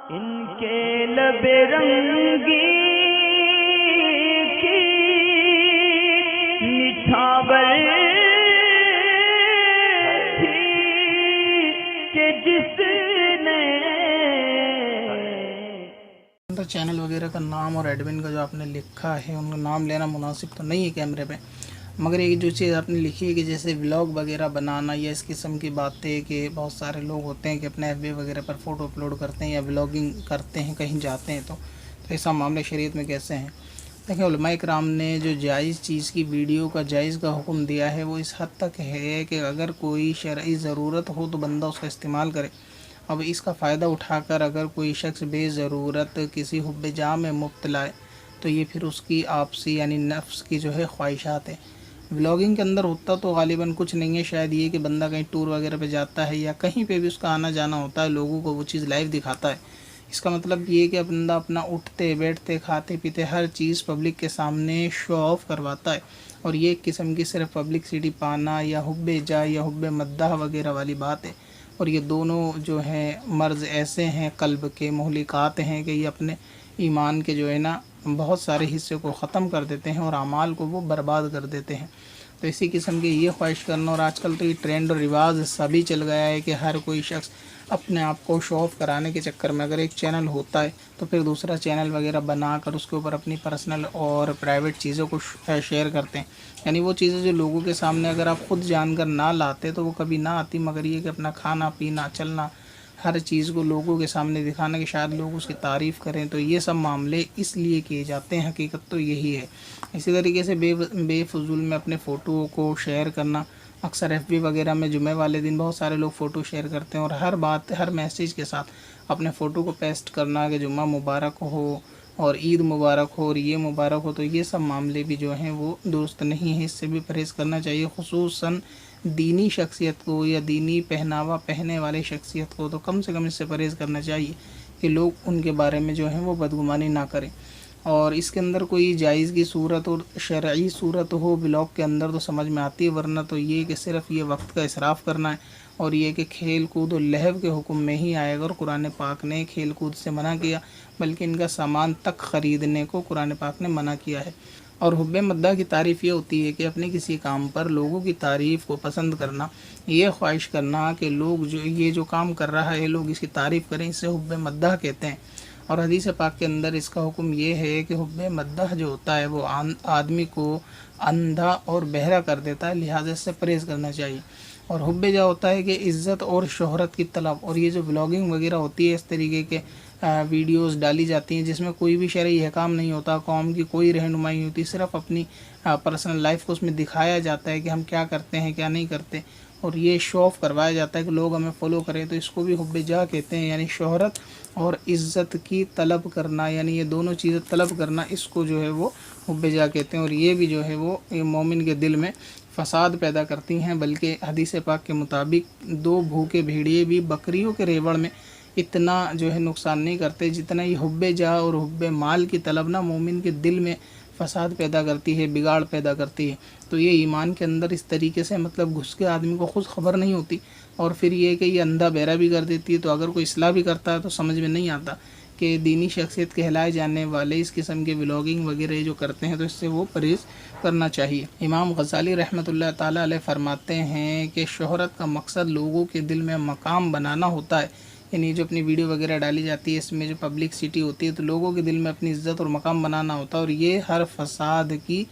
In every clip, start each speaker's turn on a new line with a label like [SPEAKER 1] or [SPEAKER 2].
[SPEAKER 1] ان کے لب رنگی کی نچھاور تھی کہ جس نے
[SPEAKER 2] چینل وغیرہ کا نام اور ایڈمن کا جو آپ نے لکھا ہے ان کا نام لینا مناسب تو نہیں ہے کیمرے پہ، مگر ایک جو چیز آپ نے لکھی ہے کہ جیسے ولاگ وغیرہ بنانا یا اس قسم کی باتیں، کہ بہت سارے لوگ ہوتے ہیں کہ اپنے ایف بی وغیرہ پر فوٹو اپلوڈ کرتے ہیں یا ولاگنگ کرتے ہیں کہیں جاتے ہیں، تو ایسا معاملہ شریعت میں کیسے ہیں؟ دیکھیں، علماء کرام نے جو جائز چیز کی ویڈیو کا جائز کا حکم دیا ہے وہ اس حد تک ہے کہ اگر کوئی شرعی ضرورت ہو تو بندہ اس کا استعمال کرے۔ اب اس کا فائدہ اٹھا کر اگر کوئی شخص بے ضرورت کسی حب جاں میں مبتلا ہے تو یہ پھر اس کی آپسی یعنی نفس کی جو ہے خواہشات ہے۔ ولاگنگ کے اندر ہوتا تو غالباً کچھ نہیں ہے، شاید یہ کہ بندہ کہیں ٹور وغیرہ پہ جاتا ہے یا کہیں پہ بھی اس کا آنا جانا ہوتا ہے، لوگوں کو وہ چیز لائیو دکھاتا ہے۔ اس کا مطلب یہ کہ بندہ اپنا اٹھتے بیٹھتے کھاتے پیتے ہر چیز پبلک کے سامنے شو آف کرواتا ہے، اور یہ ایک قسم کی صرف پبلکسٹی پانا یا حب جاہ یا حب مدح وغیرہ والی بات ہے۔ اور یہ دونوں جو ہیں مرض ایسے ہیں قلب کے مہلکات ہیں کہ یہ اپنے ایمان کے جو ہے نا بہت سارے حصے کو ختم کر دیتے ہیں اور اعمال کو وہ برباد کر دیتے ہیں۔ تو اسی قسم کی یہ خواہش کرنا، اور آج کل تو یہ ٹرینڈ اور رواج سبھی چل گیا ہے کہ ہر کوئی شخص اپنے آپ کو شو آف کرانے کے چکر میں اگر ایک چینل ہوتا ہے تو پھر دوسرا چینل وغیرہ بنا کر اس کے اوپر اپنی پرسنل اور پرائیویٹ چیزوں کو شیئر کرتے ہیں۔ یعنی وہ چیزیں جو لوگوں کے سامنے اگر آپ خود جان کر نہ لاتے تو وہ کبھی نہ آتی، مگر یہ کہ اپنا کھانا پینا چلنا ہر چیز کو لوگوں کے سامنے دکھانا کہ شاید لوگ اس کی تعریف کریں، تو یہ سب معاملے اس لیے کیے جاتے ہیں، حقیقت تو یہی ہے۔ اسی طریقے سے بے فضول میں اپنے فوٹو کو شیئر کرنا، اکثر ایف بی وغیرہ میں جمعہ والے دن بہت سارے لوگ فوٹو شیئر کرتے ہیں اور ہر بات ہر میسیج کے ساتھ اپنے فوٹو کو پیسٹ کرنا کہ جمعہ مبارک ہو اور عید مبارک ہو اور یہ مبارک ہو، تو یہ سب معاملے بھی جو ہیں وہ درست نہیں ہیں، اس سے بھی پرہیز کرنا چاہیے۔ خصوصاً دینی شخصیت کو یا دینی پہناوا پہنے والے شخصیت کو تو کم سے کم اس سے پرہیز کرنا چاہیے کہ لوگ ان کے بارے میں جو ہیں وہ بدگمانی نہ کریں۔ اور اس کے اندر کوئی جائز کی صورت اور شرعی صورت ہو ولاگ کے اندر تو سمجھ میں آتی ہے، ورنہ تو یہ کہ صرف یہ وقت کا اسراف کرنا ہے، اور یہ کہ کھیل کود و لہو کے حکم میں ہی آئے گا، اور قرآن پاک نے کھیل کود سے منع کیا، بلکہ ان کا سامان تک خریدنے کو قرآن پاک نے منع کیا ہے۔ اور حب مدح کی تعریف یہ ہوتی ہے کہ اپنے کسی کام پر لوگوں کی تعریف کو پسند کرنا، یہ خواہش کرنا کہ لوگ جو کام کر رہا ہے لوگ اس کی تعریف کریں، اسے حب مدح کہتے ہیں۔ اور حدیث پاک کے اندر اس کا حکم یہ ہے کہ حب مدح جو ہوتا ہے وہ آدمی کو اندھا اور بہرا کر دیتا ہے، لہٰذا اس سے پرہیز کرنا چاہیے۔ اور حب جا ہوتا ہے کہ عزت اور شہرت کی طلب، اور یہ جو ولاگنگ وغیرہ ہوتی ہے اس طریقے کے ویڈیوز ڈالی جاتی ہیں جس میں کوئی بھی شرعی احکام نہیں ہوتا، قوم کی کوئی رہنمائی نہیں ہوتی، صرف اپنی پرسنل لائف کو اس میں دکھایا جاتا ہے کہ ہم کیا کرتے ہیں کیا نہیں کرتے، اور یہ شو آف کروایا جاتا ہے کہ لوگ ہمیں فالو کریں، تو اس کو بھی حب جاہ کہتے ہیں۔ یعنی شہرت اور عزت کی طلب کرنا، یعنی یہ دونوں چیزیں طلب کرنا، اس کو جو ہے وہ حب جاہ کہتے ہیں، اور یہ بھی جو ہے وہ مومن کے دل میں فساد پیدا کرتی ہیں۔ بلکہ حدیث پاک کے مطابق 2 بھوکے بھیڑیے بھی بکریوں کے ریوڑ میں اتنا جو ہے نقصان نہیں کرتے جتنا یہ حب جاہ اور حب مال کی طلب نہ مومن کے دل میں فساد پیدا کرتی ہے، بگاڑ پیدا کرتی ہے۔ تو یہ ایمان کے اندر اس طریقے سے مطلب گھس کے آدمی کو خود خبر نہیں ہوتی، اور پھر یہ کہ یہ اندھا بہرا بھی کر دیتی ہے۔ تو اگر کوئی اصلاح بھی کرتا ہے تو سمجھ میں نہیں آتا کہ دینی شخصیت کہلائے جانے والے اس قسم کے ولاگنگ وغیرہ جو کرتے ہیں تو اس سے وہ پرہیز کرنا چاہیے۔ امام غزالی رحمۃ اللہ تعالیٰ علیہ فرماتے ہیں کہ شہرت کا مقصد لوگوں کے دل میں مقام بنانا ہوتا ہے، یعنی جو اپنی ویڈیو وغیرہ ڈالی جاتی ہے اس میں جو پبلک سٹی ہوتی ہے تو لوگوں کے دل میں اپنی عزت اور مقام بنانا ہوتا ہے، اور یہ ہر فساد کی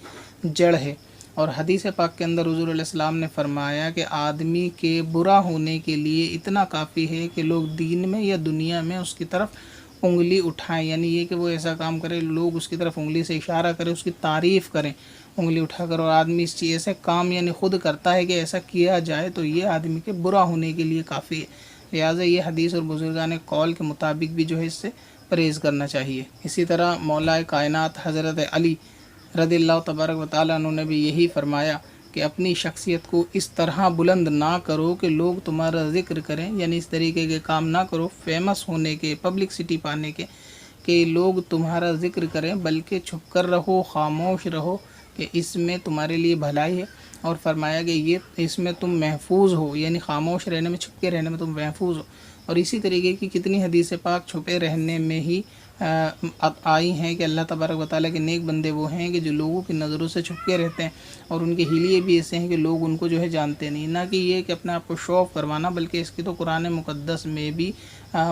[SPEAKER 2] جڑ ہے۔ اور حدیث پاک کے اندر حضور علیہ السلام نے فرمایا کہ آدمی کے برا ہونے کے لیے اتنا کافی ہے کہ لوگ دین میں یا دنیا میں اس کی طرف انگلی اٹھائیں، یعنی یہ کہ وہ ایسا کام کرے لوگ اس کی طرف انگلی سے اشارہ کریں، اس کی تعریف کریں انگلی اٹھا کر، اور آدمی اس چیز ایسے کام یعنی خود کرتا ہے کہ ایسا کیا جائے تو یہ آدمی کے برا ہونے کے لیے کافی ہے۔ لہٰذا یہ حدیث اور بزرگان قول کے مطابق بھی جو ہے اس سے پرہیز کرنا چاہیے۔ اسی طرح مولا کائنات حضرت علی رضی اللہ تبارک و تعالیٰ عنہ نے بھی یہی فرمایا کہ اپنی شخصیت کو اس طرح بلند نہ کرو کہ لوگ تمہارا ذکر کریں، یعنی اس طریقے کے کام نہ کرو فیمس ہونے کے، پبلکسٹی پانے کے، کہ لوگ تمہارا ذکر کریں، بلکہ چھپ کر رہو، خاموش رہو، کہ اس میں تمہارے لیے بھلائی ہے۔ اور فرمایا کہ یہ اس میں تم محفوظ ہو، یعنی خاموش رہنے میں، چھپ کے رہنے میں تم محفوظ ہو۔ اور اسی طریقے کی کتنی حدیث پاک چھپے رہنے میں ہی آئی ہیں کہ اللہ تبارک و تعالیٰ کے نیک بندے وہ ہیں کہ جو لوگوں کی نظروں سے چھپ کے رہتے ہیں، اور ان کے حلیے بھی ایسے ہیں کہ لوگ ان کو جو ہے جانتے نہیں، نہ کہ یہ کہ اپنے آپ کو شو آف کروانا، بلکہ اس کی تو قرآن مقدس میں بھی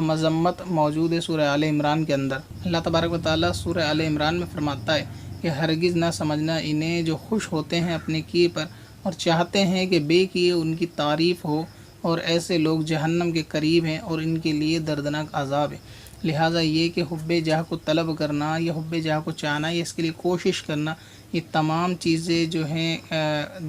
[SPEAKER 2] مذمت موجود ہے سورہ آل عمران کے اندر۔ اللہ تبارک و تعالیٰ سورہ آل عمران میں فرماتا ہے کہ ہرگز نہ سمجھنا انہیں جو خوش ہوتے ہیں اپنے کیے پر اور چاہتے ہیں کہ بے کیے ان کی تعریف ہو، اور ایسے لوگ جہنم کے قریب ہیں اور ان کے لیے دردناک عذاب ہے۔ لہٰذا یہ کہ حب جاہ کو طلب کرنا یا حب جاہ کو چاہنا یا اس کے لیے کوشش کرنا، یہ تمام چیزیں جو ہیں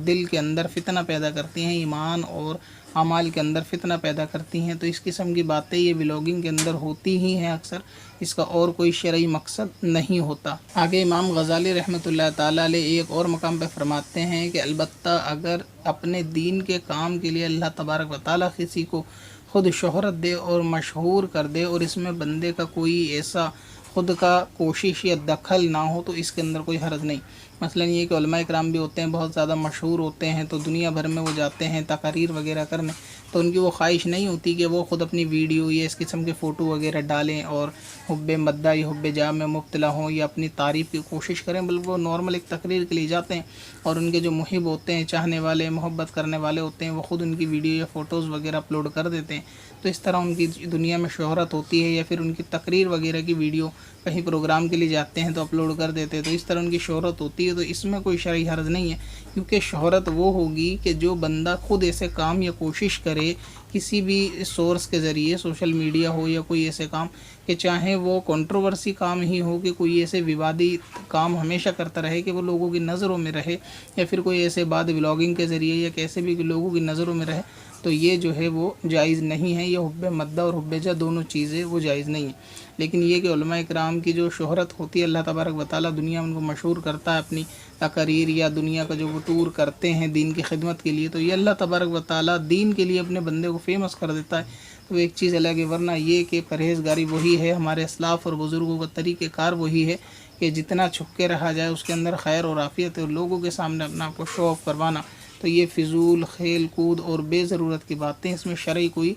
[SPEAKER 2] دل کے اندر فتنہ پیدا کرتی ہیں، ایمان اور اعمال کے اندر فتنہ پیدا کرتی ہیں۔ تو اس قسم کی باتیں یہ ولاگنگ کے اندر ہوتی ہی ہیں اکثر، اس کا اور کوئی شرعی مقصد نہیں ہوتا۔ آگے امام غزالی رحمۃ اللہ تعالیٰ علیہ ایک اور مقام پہ فرماتے ہیں کہ البتہ اگر اپنے دین کے کام کے لیے اللہ تبارک و تعالیٰ کسی کو خود شہرت دے اور مشہور کر دے، اور اس میں بندے کا کوئی ایسا خود کا کوشش یا دخل نہ ہو، تو اس کے اندر کوئی حرج نہیں۔ مثلا یہ کہ علماء کرام بھی ہوتے ہیں، بہت زیادہ مشہور ہوتے ہیں، تو دنیا بھر میں وہ جاتے ہیں تقاریر وغیرہ کرنے، تو ان کی وہ خواہش نہیں ہوتی کہ وہ خود اپنی ویڈیو یا اس قسم کے فوٹو وغیرہ ڈالیں اور حب مدح یا حب جاہ میں مبتلا ہوں یا اپنی تعریف کی کوشش کریں، بلکہ وہ نارمل ایک تقریر کے لیے جاتے ہیں، اور ان کے جو محب ہوتے ہیں، چاہنے والے، محبت کرنے والے ہوتے ہیں، وہ خود ان کی ویڈیو یا فوٹوز وغیرہ اپلوڈ کر دیتے ہیں۔ تو اس طرح ان کی دنیا میں شہرت ہوتی ہے، یا پھر ان کی تقریر وغیرہ کی ویڈیو کہیں پروگرام کے لیے جاتے ہیں تو اپلوڈ کر دیتے ہیں، تو اس طرح ان کی شہرت ہوتی ہے۔ تو اس میں کوئی شرعی حرج نہیں ہے، کیونکہ شہرت وہ ہوگی کہ جو بندہ خود ایسے کام یا کوشش کرے کسی بھی سورس کے ذریعے، سوشل میڈیا ہو یا کوئی ایسے کام، کہ چاہے وہ کنٹروورسی کام ہی ہو، کہ کوئی ایسے ووادی کام ہمیشہ کرتا رہے کہ وہ لوگوں کی نظروں میں رہے، یا پھر کوئی ایسے بات ولاگنگ کے ذریعے یا کیسے بھی لوگوں کی نظروں میں رہے، تو یہ جو ہے وہ جائز نہیں ہے۔ یہ حب مدح اور حب جاہ دونوں چیزیں وہ جائز نہیں ہیں۔ لیکن یہ کہ علماء کرام کی جو شہرت ہوتی ہے، اللہ تبارک و تعالیٰ دنیا میں ان کو مشہور کرتا ہے اپنی تقاریر یا دنیا کا جو وہ ٹور کرتے ہیں دین کی خدمت کے لیے، تو یہ اللہ تبارک و تعالیٰ دین کے لیے اپنے بندے کو فیمس کر دیتا ہے، تو ایک چیز الگ ہے۔ ورنہ یہ کہ پرہیزگاری وہی ہے، ہمارے اسلاف اور بزرگوں کا طریقہ کار وہی ہے کہ جتنا چھپ کے رہا جائے اس کے اندر خیر اور عافیت ہے، اور لوگوں کے سامنے اپنا آپ کو شو آف کروانا، تو یہ فضول کھیل کود اور بے ضرورت کی باتیں، اس میں شرعی کوئی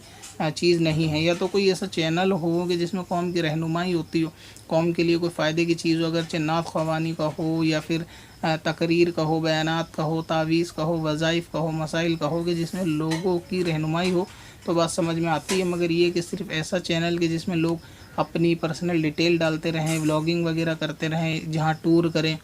[SPEAKER 2] چیز نہیں ہے۔ یا تو کوئی ایسا چینل ہو کہ جس میں قوم کی رہنمائی ہوتی ہو، قوم کے لیے کوئی فائدے کی چیز ہو، اگرچہ نعت خوانی کا ہو یا پھر تقریر کا ہو، بیانات کا ہو، تعویذ کا ہو، وظائف کا ہو، مسائل کا ہو، کہ جس میں لوگوں کی رہنمائی ہو، تو بات سمجھ میں آتی ہے۔ مگر یہ کہ صرف ایسا چینل کہ جس میں لوگ اپنی پرسنل ڈیٹیل ڈالتے رہیں، ولاگنگ وغیرہ کرتے رہیں، جہاں ٹور کریں،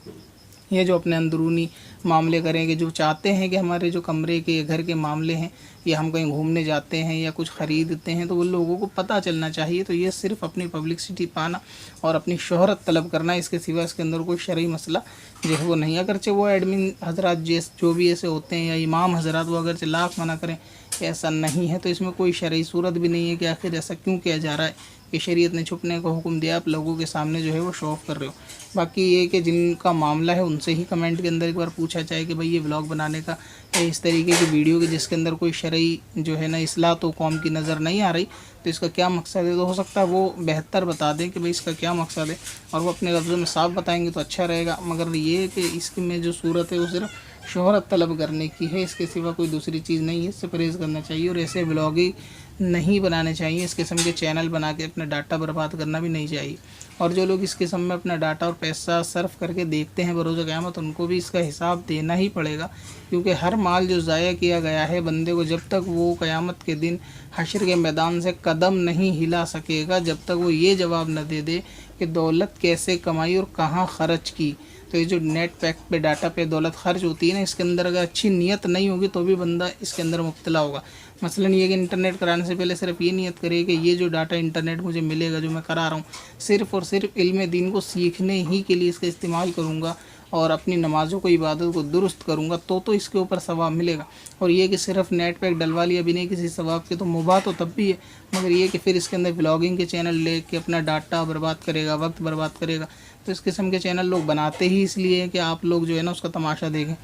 [SPEAKER 2] یہ جو اپنے اندرونی معاملے کریں، کہ جو چاہتے ہیں کہ ہمارے جو کمرے کے گھر کے معاملے ہیں، یا ہم کہیں گھومنے جاتے ہیں یا کچھ خریدتے ہیں، تو وہ لوگوں کو پتہ چلنا چاہیے۔ تو یہ صرف اپنی پبلکسٹی پانا اور اپنی شہرت طلب کرنا، اس کے سوا اس کے اندر کوئی شرعی مسئلہ جو ہے وہ نہیں۔ اگرچہ وہ ایڈمن حضرات جو بھی ایسے ہوتے ہیں یا امام حضرات، وہ اگرچہ لاکھ منع کریں کہ ایسا نہیں ہے، تو اس میں کوئی شرعی صورت بھی نہیں ہے کہ آخر ایسا کیوں کیا جا رہا ہے کہ شریعت نے چھپنے کا حکم دیا، آپ لوگوں کے سامنے جو ہے وہ شو آف کر رہے ہو۔ باقی یہ کہ جن کا معاملہ ہے ان سے ہی کمنٹ کے اندر ایک بار پوچھا جائے کہ بھائی یہ ولاگ بنانے کا اس طریقے کی ویڈیو کہ جس کے اندر کوئی شرعی جو ہے نا اصلاح تو قوم کی نظر نہیں آ رہی، تو اس کا کیا مقصد ہے؟ تو ہو سکتا ہے وہ بہتر بتا دیں کہ بھئی اس کا کیا مقصد ہے، اور وہ اپنے لفظوں میں صاف بتائیں گے تو اچھا رہے گا۔ مگر یہ کہ اس میں جو صورت ہے وہ صرف شہرت طلب کرنے کی ہے، اس کے سوا کوئی دوسری چیز نہیں ہے۔ اس سے پرہیز کرنا چاہیے، اور ایسے ولاگیں نہیں بنانے چاہیے، اس قسم کے چینل بنا کے اپنا ڈاٹا برباد کرنا بھی نہیں چاہیے۔ اور جو لوگ اس قسم میں اپنا ڈاٹا اور پیسہ صرف کر کے دیکھتے ہیں بروز قیامت، ان کو بھی اس کا حساب دینا ہی پڑے گا، کیونکہ ہر مال جو ضائع کیا گیا ہے بندے کو، جب تک وہ قیامت کے دن حشر کے میدان سے قدم نہیں ہلا سکے گا، جب تک وہ یہ جواب نہ دے دے کہ دولت کیسے کمائی اور کہاں خرچ کی۔ تو یہ جو نیٹ پیک پہ ڈاٹا پہ دولت خرچ ہوتی ہے نا، اس کے اندر اگر اچھی نیت نہیں ہوگی تو بھی بندہ اس کے اندر مبتلا ہوگا۔ مثلا یہ کہ انٹرنیٹ کرانے سے پہلے صرف یہ نیت کرے کہ یہ جو ڈاٹا انٹرنیٹ مجھے ملے گا، جو میں کرا رہا ہوں، صرف اور صرف علم دین کو سیکھنے ہی کے لیے اس کا استعمال کروں گا، اور اپنی نمازوں کو، عبادت کو درست کروں گا، تو اس کے اوپر ثواب ملے گا۔ اور یہ کہ صرف نیٹ پیک ڈلوا لیا بھی نہیں کسی ثواب کے، تو مباح تو تب بھی ہے، مگر یہ کہ پھر اس کے اندر ولاگنگ کے چینل لے کے اپنا ڈاٹا برباد کرے گا، وقت برباد کرے گا۔ تو اس قسم کے چینل لوگ بناتے ہی اس لیے کہ آپ لوگ جو ہے نا اس کا تماشا دیکھیں۔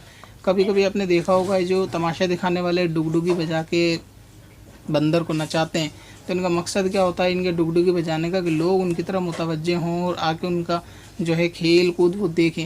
[SPEAKER 2] کبھی کبھی آپ نے دیکھا ہوگا جو تماشا دکھانے والے ڈگڈگی بجا کے بندر کو نچاتے ہیں، تو ان کا مقصد کیا ہوتا ہے ان کے ڈگڈگی بجانے کا؟ کہ لوگ ان کی طرف متوجہ ہوں اور آ کے ان کا جو ہے کھیل کود وہ دیکھیں۔